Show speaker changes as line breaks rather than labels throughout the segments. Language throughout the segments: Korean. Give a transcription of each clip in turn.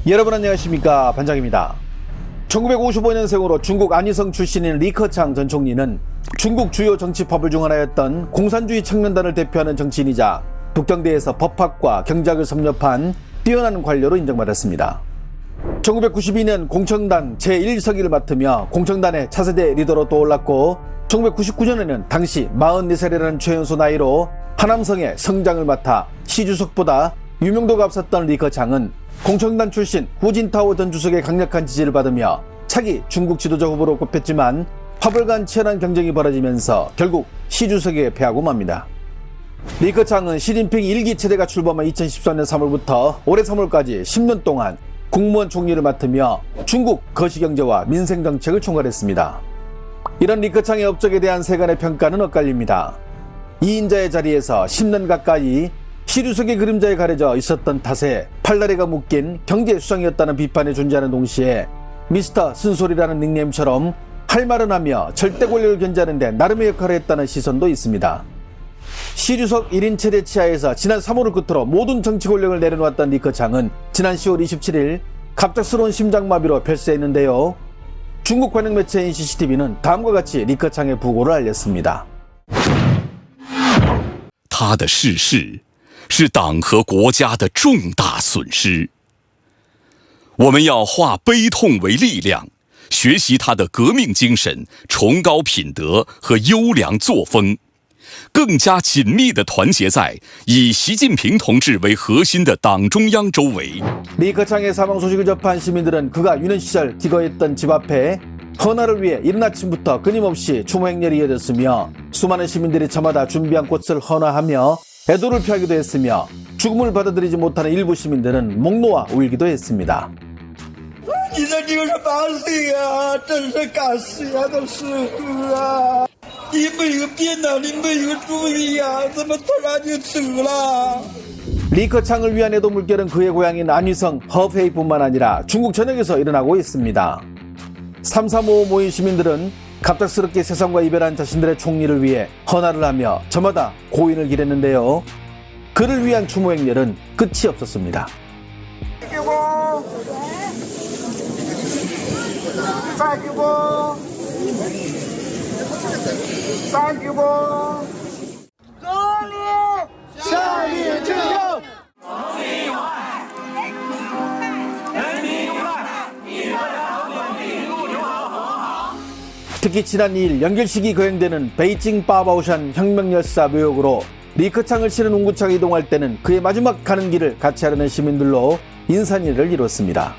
여러분 안녕하십니까, 반장입니다. 1955년생으로 중국 안희성 출신인 리커창 전 총리는 중국 주요 정치파벌 중 하나였던 공산주의 청년단을 대표하는 정치인이자 북경대에서 법학과 경제학을 섭렵한 뛰어난 관료로 인정받았습니다. 1992년 공청단 제1서기를 맡으며 공청단의 차세대 리더로 떠올랐고 1999년에는 당시 44살이라는 최연소 나이로 하남성의 성장을 맡아 시 주석보다 유명도가 앞섰던 리커창은 공청단 출신 후진타오 전 주석의 강력한 지지를 받으며 차기 중국 지도자 후보로 꼽혔지만 파벌 간 치열한 경쟁이 벌어지면서 결국 시 주석에게 패하고 맙니다. 리커창은 시진핑 1기 체제가 출범한 2014년 3월부터 올해 3월까지 10년 동안 국무원 총리를 맡으며 중국 거시경제와 민생정책을 총괄했습니다. 이런 리커창의 업적에 대한 세간의 평가는 엇갈립니다. 2인자의 자리에서 10년 가까이 시 주석의 그림자에 가려져 있었던 탓에 팔다리가 묶인 경제수상이었다는 비판이 존재하는 동시에 미스터 쓴소리라는 닉네임처럼 할 말은 하며 절대 권력을 견제하는 데 나름의 역할을 했다는 시선도 있습니다. 시 주석 1인 체제 치하에서 지난 3월을 끝으로 모든 정치 권력을 내려놓았던 리커창은 지난 10월 27일 갑작스러운 심장마비로 별세했는데요. 중국 관영 매체인 CCTV는 다음과 같이 리커창의 부고를 알렸습니다.
他的逝世是党和国家的重大损失。我们要化悲痛为力量，学习他的革命精神、崇高品德和优良作风，更加紧密地团结在以习近平同志为核心的党中央周围。
리커창의 사망 소식을 접한 시민들은 그가 유년 시절 기거했던 집 앞에 헌화를 위해 이른 아침부터 끊임없이 추모 행렬이 이어졌으며 수많은 시민들이 저마다 준비한 꽃을 헌화하며 애도를 표하기도 했으며 죽음을 받아들이지 못하는 일부 시민들은 목 놓아 울기도 했습니다.
你这98岁啊，真是该死呀的时候啊！你没有病啊，你没有注意啊，怎么突然就走了？
리커창을 위한 애도 물결은 그의 고향인 안휘성, 허페이뿐만 아니라 중국 전역에서 일어나고 있습니다. 3355 모인 시민들은 갑작스럽게 세상과 이별한 자신들의 총리를 위해 헌화를 하며 저마다 고인을 기렸는데요. 그를 위한 추모 행렬은 끝이 없었습니다. 下列制定 특히 지난 2일 연결식이 거행되는 베이징 바바오샨 혁명열사 묘역으로 리커창을 실은 운구차가 이동할 때는 그의 마지막 가는 길을 같이 하려는 시민들로 인사인을 이뤘습니다.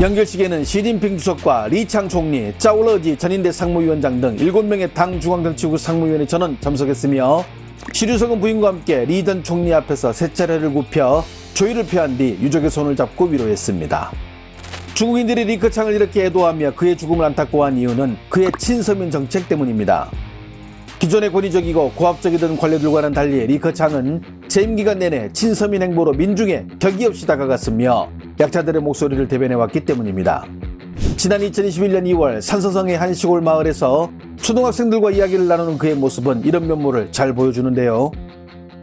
연결식에는 시진핑 주석과 리창 총리, 짜오러지 전인대 상무위원장 등 7명의 당 중앙정치국 상무위원회 전원 참석했으며 시 주석은 부인과 함께 리 전 총리 앞에서 세 차례를 굽혀 조의를 표한 뒤 유족의 손을 잡고 위로했습니다. 중국인들이 리커창을 이렇게 애도하며 그의 죽음을 안타까워한 이유는 그의 친서민 정책 때문입니다. 기존의 권위적이고 고압적이던 관료들과는 달리 리커창은 재임 기간 내내 친서민 행보로 민중에 격이 없이 다가갔으며 약자들의 목소리를 대변해왔기 때문입니다. 지난 2021년 2월 산서성의 한 시골 마을에서 초등학생들과 이야기를 나누는 그의 모습은 이런 면모를 잘 보여주는데요.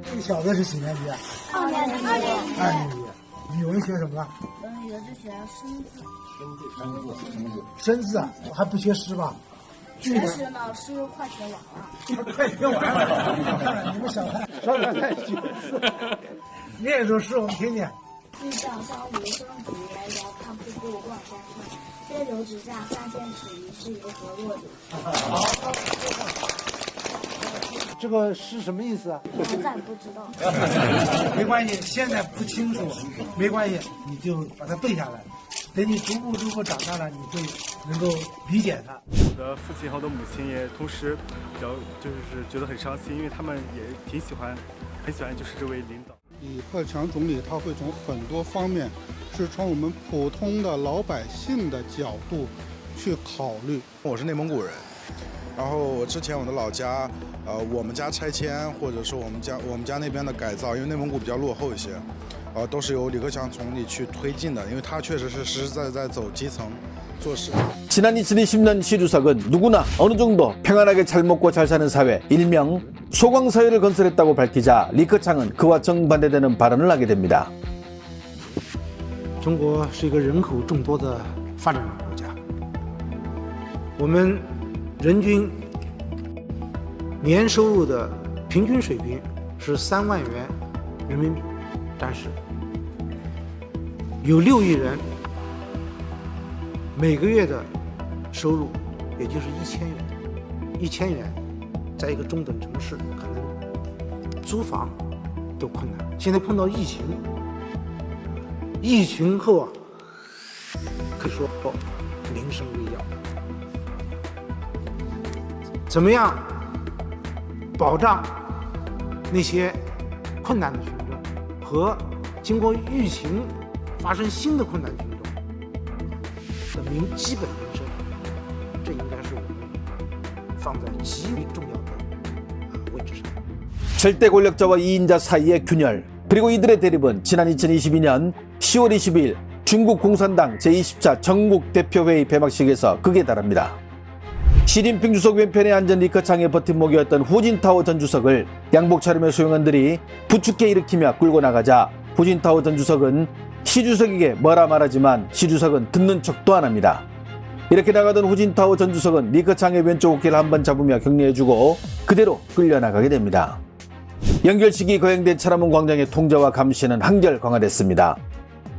最小的是几年级啊？2年级。2年级。语文学什么？
语文就学生字。
生字啊，还不学诗吧？
学诗呢，诗快学完了。
快学完了，看来你们小孩少点太学字。念一首诗我们听听。
地上香无生竹，遥看瀑布望山川。飞流直下3千尺，疑是银河落日。
这个诗什么意思啊？
我暂不知道。
没关系，现在不清楚，没关系，你就把它背下来。等你逐步长大了，你会能够理解它。
我的父亲和我的母亲也同时就是觉得很伤心，因为他们也很喜欢就是这位领导。
李克强总理他会从很多方面是从我们普通的老百姓的角度去考虑。
我是内蒙古人，然后之前我的老家，我们家拆迁或者说我们家那边的改造，因为内蒙古比较落后一些，都是由李克强总理去推进的，因为他确实是实实在在走基层，做事。
지난 2020년 시 주석은 누구나 어느 정도 평안하게 잘 먹고 잘 사는 사회, 일명 소광사회를 건설했다고 밝히자 리커창은 그와 정반대되는 발언을 하게 됩니다.
中国是一个人口众多的发展中国家，我们人均年收入的平均水平是3万元人民币，但是有6亿人每个月的收入也就是1000元，1000元在一个中等城市可能租房都困难。现在碰到疫情。 疫情后啊，可以说民生危要。怎么样保障那些困难的群众和经过疫情发生新的困难群众的基本民生？这应该是我们放在极为重要的位置上。
절대 권력자와 2인자 사이의 균열, 그리고 이들의 대립은 지난 2022년 10월 20일 중국 공산당 제20차 전국 대표회의 폐막식에서 극에 달합니다. 시진핑 주석 왼편에 앉은 리커창의 버팀목이었던 후진타오 전 주석을 양복 차림의 소용원들이 부축해 일으키며 끌고 나가자 후진타오 전 주석은 시 주석에게 뭐라 말하지만 시 주석은 듣는 척도 안 합니다. 이렇게 나가던 후진타오 전 주석은 리커창의 왼쪽 어깨를 한번 잡으며 격려해주고 그대로 끌려나가게 됩니다. 연결식이 거행된 천안문 광장의 통제와 감시는 한결 강화됐습니다.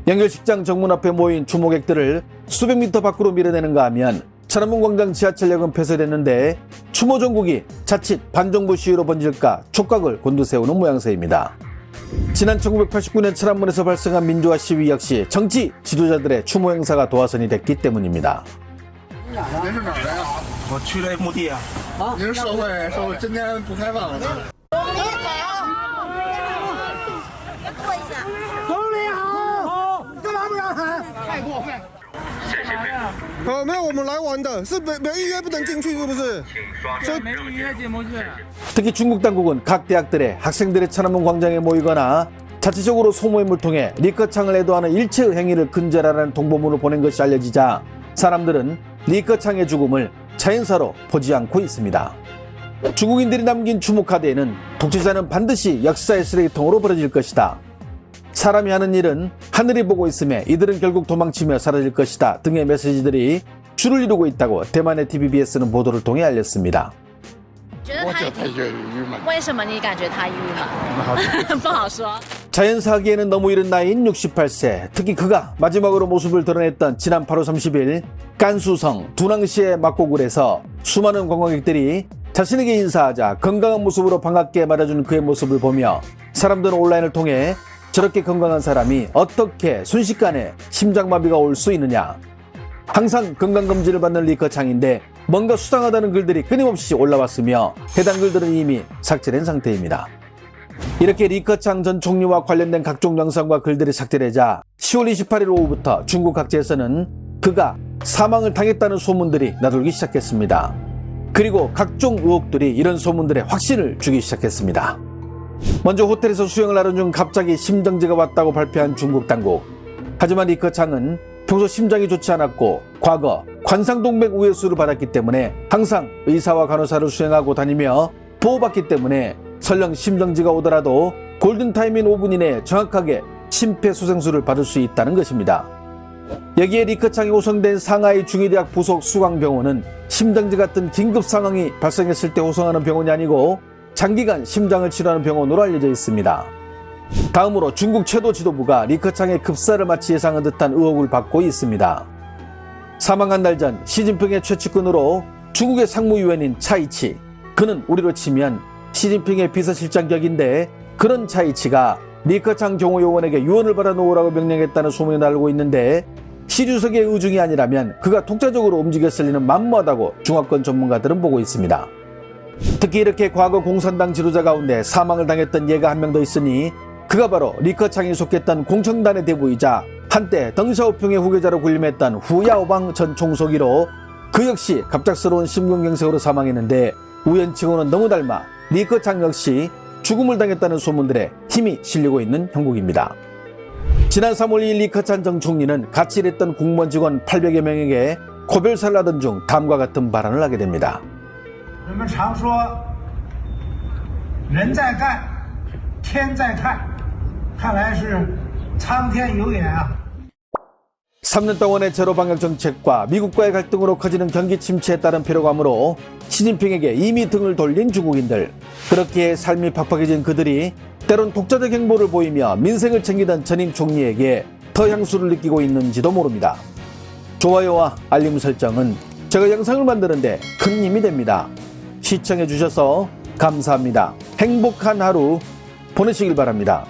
연결식장 정문 앞에 모인 추모객들을 수백 미터 밖으로 밀어내는가 하면 천안문 광장 지하철역은 폐쇄됐는데 추모 정국이 자칫 반정부 시위로 번질까 촉각을 곤두세우는 모양새입니다. 지난 1989년 천안문에서 발생한 민주화 시위 역시 정치 지도자들의 추모 행사가 도화선이 됐기 때문입니다.
我去了墓地啊。你是社会今天不开放了。
没有，我们来玩的，是没预约不能进去，是不是？
没预约进不去。
특히 중국 당국은 각 대학들의 학생들의 천안문 광장에 모이거나 자체적으로 소모임을 통해 리커창을 애도하는 일체의 행위를 근절하라는 통보문을 보낸 것이 알려지자 사람들은 리커창의 죽음을 자연사로 보지 않고 있습니다. 중국인들이 남긴 추모 카드에는 독재자는 반드시 역사의 쓰레기통으로 버려질 것이다. 사람이 하는 일은 하늘이 보고 있음에 이들은 결국 도망치며 사라질 것이다 등의 메시지들이 줄을 이루고 있다고 대만의 TVBS는 보도를 통해 알렸습니다.
我觉得他郁闷。为什么你感觉他郁闷？不好说。
자연사하기에는 너무 이른 나이인 68세, 특히 그가 마지막으로 모습을 드러냈던 지난 8월 30일 깐수성 두낭시의 막고굴에서 수많은 관광객들이 자신에게 인사하자 건강한 모습으로 반갑게 맞아준 그의 모습을 보며 사람들은 온라인을 통해 저렇게 건강한 사람이 어떻게 순식간에 심장마비가 올 수 있느냐. 항상 건강검진을 받는 리커창인데 뭔가 수상하다는 글들이 끊임없이 올라왔으며 해당 글들은 이미 삭제된 상태입니다. 이렇게 리커창 전 총리와 관련된 각종 영상과 글들이 삭제되자 10월 28일 오후부터 중국 각지에서는 그가 사망을 당했다는 소문들이 나돌기 시작했습니다. 그리고 각종 의혹들이 이런 소문들에 확신을 주기 시작했습니다. 먼저 호텔에서 수영을 하던 중 갑자기 심정지가 왔다고 발표한 중국 당국. 하지만 리커창은 평소 심장이 좋지 않았고 과거 관상동맥 우회수를 받았기 때문에 항상 의사와 간호사를 수행하고 다니며 보호받기 때문에 설령 심정지가 오더라도 골든타임인 5분 이내에 정확하게 심폐소생술을 받을 수 있다는 것입니다. 여기에 리커창이 호송된 상하이 중의대학 부속 수강병원은 심정지 같은 긴급 상황이 발생했을 때 호송하는 병원이 아니고 장기간 심장을 치료하는 병원으로 알려져 있습니다. 다음으로 중국 최도 지도부가 리커창의 급사를 마치 예상한 듯한 의혹을 받고 있습니다. 사망한 날 전 시진핑의 최측근으로 중국의 상무위원인 차이치, 그는 우리로 치면 시진핑의 비서실장 격인데 그런 차이치가 리커창 경호요원에게 유언을 받아놓으라고 명령했다는 소문이 날고 있는데 시 주석의 의중이 아니라면 그가 독자적으로 움직였을 리는 만무하다고 중화권 전문가들은 보고 있습니다. 특히 이렇게 과거 공산당 지도자 가운데 사망을 당했던 예가 한 명 더 있으니 그가 바로 리커창이 속했던 공청단의 대부이자 한때 덩샤오핑의 후계자로 군림했던 후야오방 전 총서기로 그 역시 갑작스러운 심근경색으로 사망했는데 우연치고는 너무 닮아 리커창 역시 죽음을 당했다는 소문들에 힘이 실리고 있는 형국입니다. 지난 3월 2일 리커창 전 총리는 같이 일했던 공무원 직원 800여 명에게 코별살라던 중 다음과 같은 발언을 하게 됩니다.
人们常说人在干天在看，看来是苍天有眼啊。
3년 동안의 제로 방역 정책과 미국과의 갈등으로 커지는 경기 침체에 따른 피로감으로 시진핑에게 이미 등을 돌린 중국인들. 그렇게 삶이 팍팍해진 그들이 때론 독자적 행보를 보이며 민생을 챙기던 전임 총리에게 더 향수를 느끼고 있는지도 모릅니다. 좋아요와 알림 설정은 제가 영상을 만드는데 큰 힘이 됩니다. 시청해 주셔서 감사합니다. 행복한 하루 보내시길 바랍니다.